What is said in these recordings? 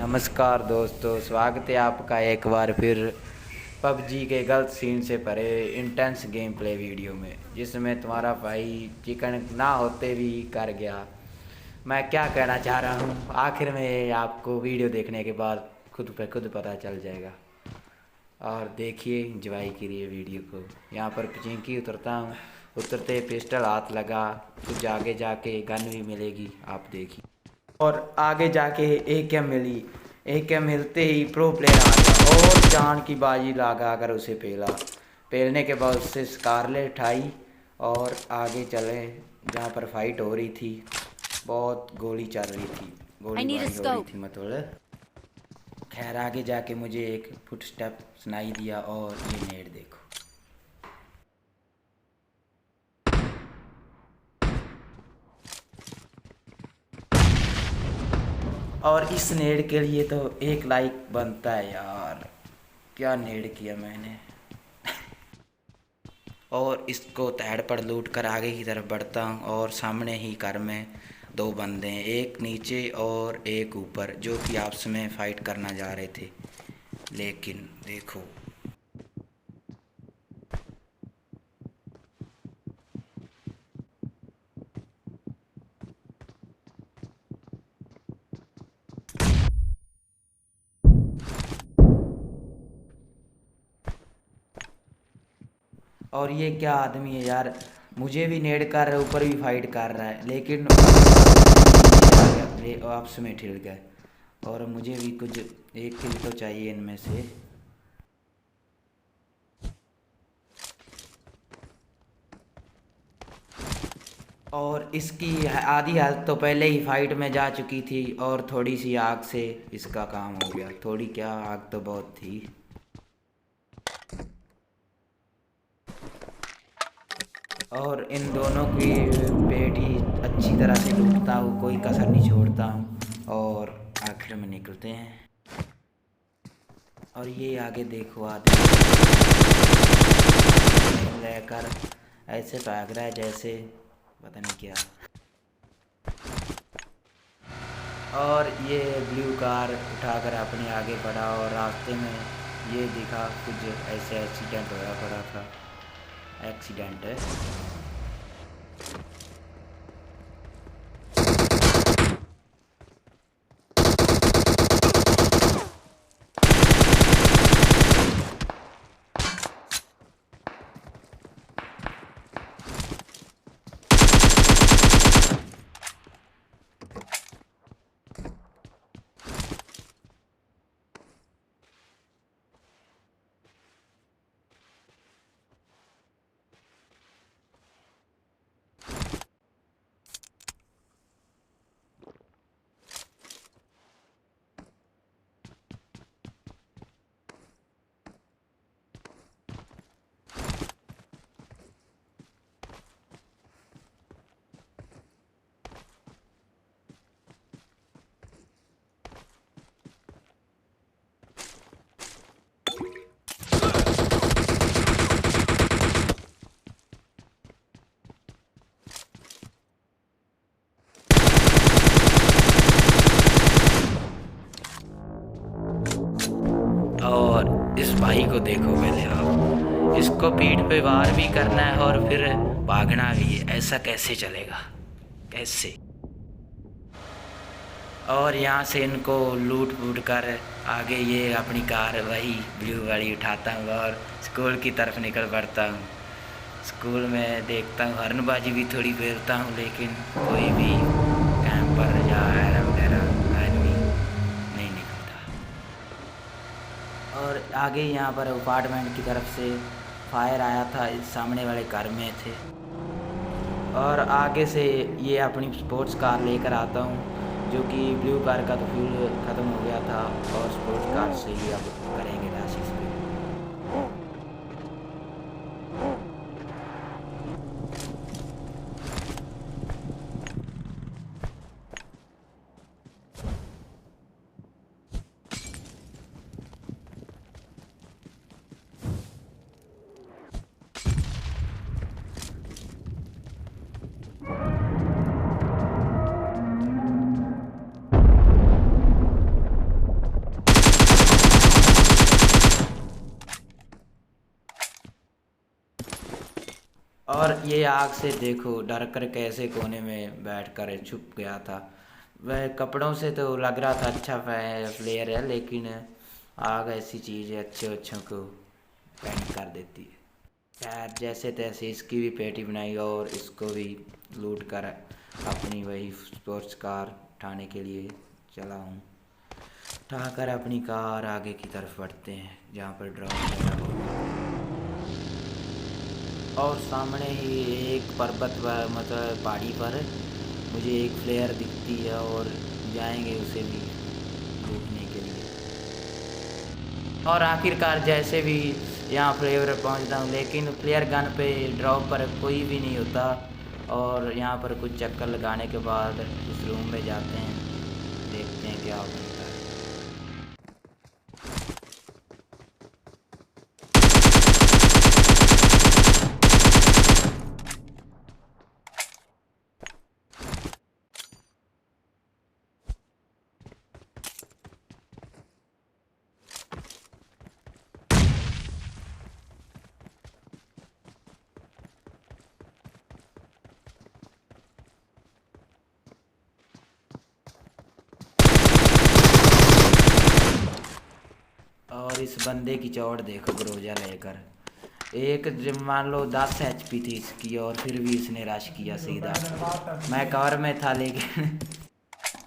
नमस्कार दोस्तों, स्वागत है आपका एक बार फिर पबजी के गलत सीन से भरे इंटेंस गेम प्ले वीडियो में, जिसमें तुम्हारा भाई चिकन ना होते भी कर गया। मैं क्या कहना चाह रहा हूँ आखिर में आपको वीडियो देखने के बाद खुद पे खुद पता चल जाएगा। और देखिए, इंजॉय करिए वीडियो को। यहाँ पर पिचिंकी उतरता हूँ, उतरते पिस्टल हाथ लगा, कुछ आगे जाके गन भी मिलेगी, आप देखिए। और आगे जाके एक एम मिली, एक एम मिलते ही प्रो प्लेयर आ गया और जान की बाजी लगा कर उसे पेला। पेलने के बाद उससे स्कारलेट उठाई और आगे चले जहाँ पर फाइट हो रही थी। बहुत गोली चल रही थी, गोलीबारी हो रही थी मतलब। खैर आगे जाके मुझे एक फुटस्टेप सुनाई दिया और ये नेट देखो। और इस नेड के लिए तो एक लाइक बनता है यार, क्या नेड किया मैंने। और इसको तहड़ पर लूट कर आगे की तरफ बढ़ता हूँ और सामने ही घर में दो बंदे हैं, एक नीचे और एक ऊपर, जो कि आपस में फाइट करना जा रहे थे। लेकिन देखो, और ये क्या आदमी है यार, मुझे भी नेड कर रहा है, ऊपर भी फाइट कर रहा है, लेकिन आपस में ठिल गए। और मुझे भी कुछ एक किल तो चाहिए इनमें से। और इसकी आधी हेल्थ तो पहले ही फाइट में जा चुकी थी और थोड़ी सी आग से इसका काम हो गया। थोड़ी क्या, आग तो बहुत थी। और इन दोनों की पेट ही अच्छी तरह से लूटता हूँ, कोई कसर नहीं छोड़ता हूँ और आखिर में निकलते हैं। और ये आगे देखो, आदमी लेकर ऐसे भाग रहा है जैसे पता नहीं क्या। और ये ब्लू कार उठाकर अपने आगे बढ़ा और रास्ते में ये दिखा कुछ ऐसे एक्सीडेंट होया पड़ा था। एक्सीडेंट है। और इस भाई को देखो पहले आप, इसको पीठ पे वार भी करना है और फिर भागना भी है। ऐसा कैसे चलेगा, कैसे। और यहाँ से इनको लूट वूट कर आगे ये अपनी कार वही ब्लू वाली उठाता हूँ और स्कूल की तरफ निकल पड़ता हूँ। स्कूल में देखता हूँ हरनबाजी भी थोड़ी फेरता हूँ, लेकिन कोई भी कैंपर या वगैरह आदमी नहीं निकलता। और आगे यहाँ पर अपार्टमेंट की तरफ से फायर आया था, इस सामने वाले घर में थे। और आगे से ये अपनी स्पोर्ट्स कार लेकर आता हूँ, जो कि ब्लू कार का तो फ्यूल ख़त्म हो गया था और स्पोर्ट्स कार से ही अब करेंगे रैसेस पे। और ये आग से देखो डर कर कैसे कोने में बैठ कर छुप गया था। वह कपड़ों से तो लग रहा था अच्छा प्लेयर है, लेकिन आग ऐसी चीज़ है अच्छे अच्छों को पैनिक कर देती है। खैर जैसे तैसे इसकी भी पेटी बनाई और इसको भी लूट कर अपनी वही स्पोर्ट्स कार उठाने के लिए चला हूँ। उठाकर अपनी कार आगे की तरफ बढ़ते हैं जहाँ पर ड्रॉप वगैरह होगा। और सामने ही एक पर्वत पर मतलब पहाड़ी पर मुझे एक फ्लेयर दिखती है और जाएंगे उसे भी लूटने के लिए। और आखिरकार जैसे भी यहाँ फ्लेयर पहुँचता हूँ, लेकिन फ्लेयर गन पे ड्रॉप पर कोई भी नहीं होता। और यहाँ पर कुछ चक्कर लगाने के बाद उस रूम में जाते हैं, देखते हैं क्या होता है। और इस बंदे की चौड़ देखो ग्रोजा लेकर। एक जब मान लो 10 HP थी इसकी और फिर भी इसने रश किया सीधा। मैं कवर में था लेकिन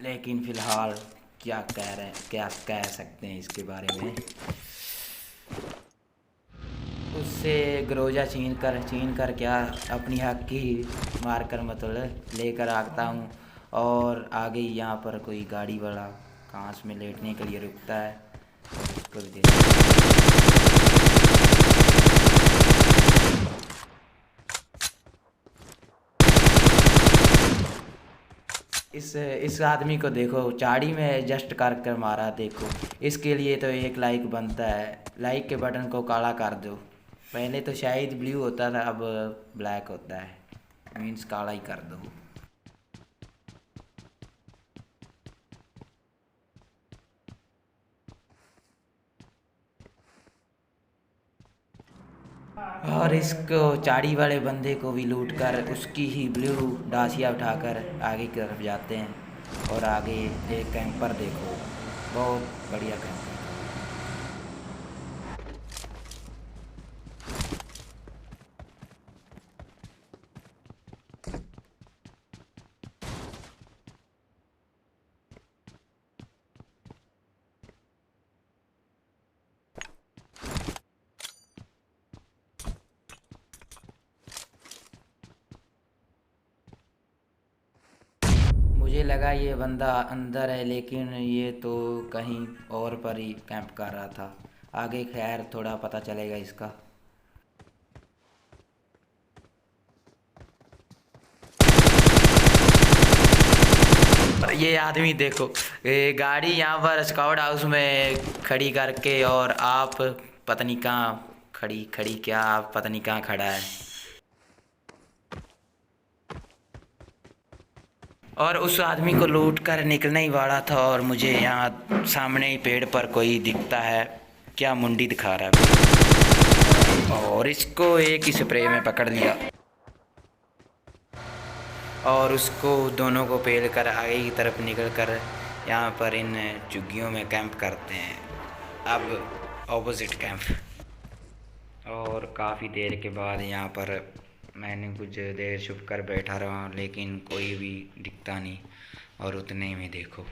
लेकिन फिलहाल क्या कह सकते हैं इसके बारे में। उससे ग्रोजा छीन कर क्या अपनी हक की मार कर मतलब लेकर आता हूँ। और आगे ही यहाँ पर कोई गाड़ी वाला घास में लेटने के लिए रुकता है, उसको भी इस आदमी को देखो चाड़ी में एडजस्ट कर कर मारा देखो। इसके लिए तो एक लाइक बनता है, लाइक के बटन को काला कर दो। पहले तो शायद ब्लू होता था, अब ब्लैक होता है, मीन्स काला ही कर दो। और इसको चाड़ी वाले बंदे को भी लूट कर उसकी ही ब्लू डासिया उठाकर आगे की तरफ जाते हैं। और आगे एक कैंपर देखो, बहुत बढ़िया कैंपर। मुझे लगा ये बंदा अंदर है, लेकिन ये तो कहीं और पर ही कैंप कर रहा था। आगे खैर थोड़ा पता चलेगा इसका। ये आदमी देखो, ये गाड़ी यहाँ पर स्काउट हाउस में खड़ी करके और आप पता नहीं कहाँ खड़ी खड़ी क्या आप पता नहीं कहाँ खड़ा है। और उस आदमी को लूट कर निकलना ही वाला था और मुझे यहाँ सामने ही पेड़ पर कोई दिखता है, क्या मुंडी दिखा रहा है, और इसको एक ही स्प्रे में पकड़ लिया। और उसको दोनों को पेल कर आगे की तरफ निकल कर यहाँ पर इन झुग्गियों में कैंप करते हैं, अब ऑपोजिट कैंप। और काफ़ी देर के बाद यहाँ पर मैंने कुछ देर छुप कर बैठा रहा, लेकिन कोई भी दिखता नहीं। और उतने में देखो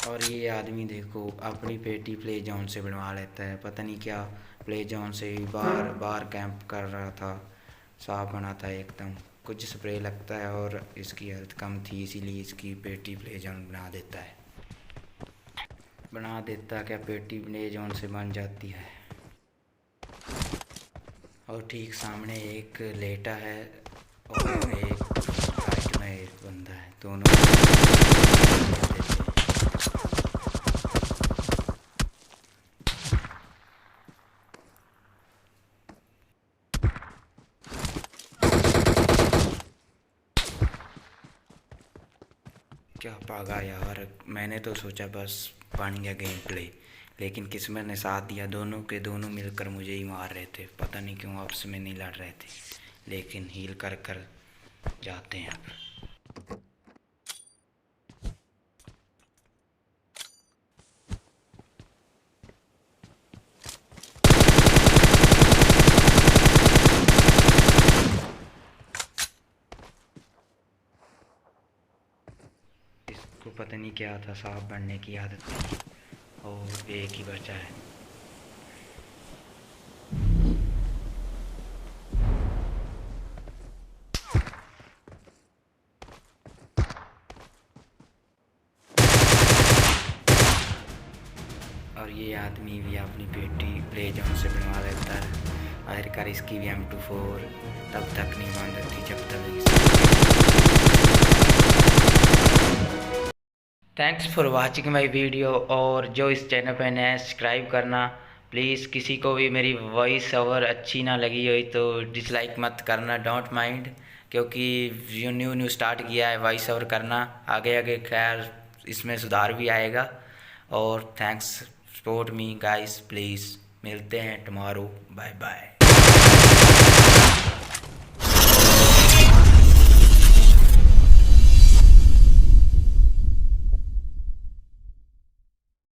और ये आदमी देखो अपनी पेटी प्ले जोन से बनवा लेता है, पता नहीं क्या प्ले जोन से ही बार बार कैंप कर रहा था। साफ बना था एकदम, कुछ स्प्रे लगता है और इसकी हेल्थ कम थी इसीलिए इसकी पेटी प्ले जोन बना देता क्या पेटी प्ले जोन से बन जाती है। और ठीक सामने एक लेटा है और एक राइट में एक बंदा है, दोनों क्या भागा यार, मैंने तो सोचा बस बन गया गेम प्ले, लेकिन किस्मत ने साथ दिया। दोनों के दोनों मिलकर मुझे ही मार रहे थे, पता नहीं क्यों आपस में नहीं लड़ रहे थे, लेकिन हील कर कर जाते हैं अब। इसको पता नहीं क्या था, सांप बनने की आदत थी, और एक ही बचा है। और ये आदमी भी अपनी बेटी प्ले जोन से बनवा लेता है। आखिरकार इसकी भी M24 तब तक नहीं बन रही जब तक। Thanks for watching my video, और जो इस चैनल पे नया सब्सक्राइब करना प्लीज़। किसी को भी मेरी वॉइस ओवर अच्छी ना लगी हुई तो डिसलाइक मत करना, डोंट माइंड, क्योंकि न्यू स्टार्ट किया है वॉइस ओवर करना। आगे आगे खैर इसमें सुधार भी आएगा। और thanks support me guys please. मिलते हैं टुमारो, बाय बाय।